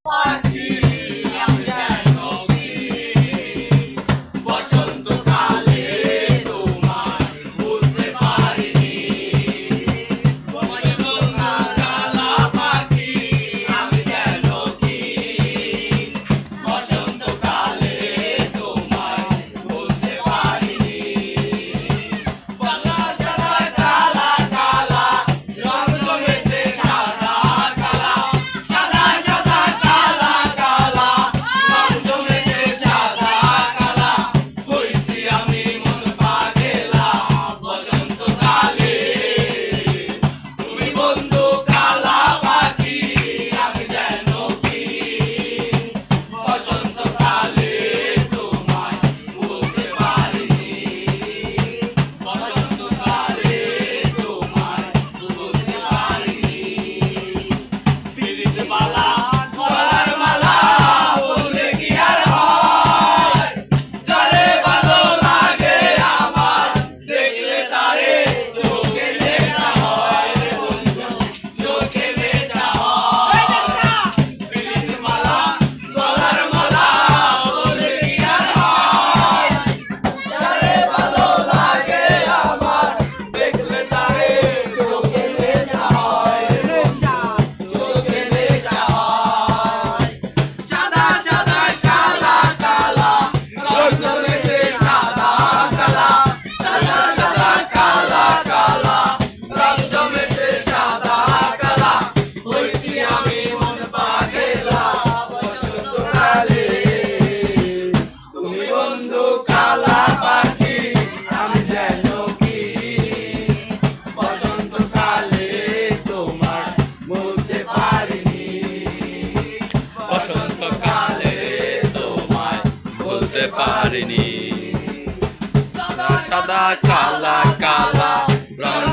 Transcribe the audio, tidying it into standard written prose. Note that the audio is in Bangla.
পাখি আমি যেন কি বসন্তকালে তোমায় ভুলতে পারিনি। বসন্তকালা পাখি আমি যেন কি বসন্তকালে তোমায় ভুলতে পারিনি। সাদা সাদা কালা কালা রং জমেছে সাদা কালা, সাদা সাদা কালা কালা রং জমেছে সাদা কালা। হইছি আমি মন পাগেলা বসন্তকালে। তুমি বন্ধু কালা পাখি আমি যেন কি বসন্তকালে তোমায় ভুলতে পারিনি। বসন্তকালে তোমায় ভুলতে পারিনি। পিরিত মালা গলার মালা বললে কি আর হয়, যারে ভালো লাগে আমার দেখলে তারে চোখে নেশা হয় রে বন্ধু, চোখে নেশা হয়। পিরিত মালা গলার মালা বললে কি আর হয়, যারে ভালো লাগে আমার দেখলে তারে চোখে নেশা হয় রে বন্ধু, চোখে নেশা হয়। সাদা সাদা কালা কালা রং জমেছে সাদা কালা, সাদা সাদা কালা কালা রং জমেছে সাদা কালা। হইছি আমি মন পাগেলা বসন্তকালে। তুমি বন্ধু কালা পাখি আমি যেন কি বসন্তকালে তোমায় ভুলতে পারিনি। বসন্তকালে তোমায় ভুলতে পারিনি। সাদা সাদা কালা কালা রং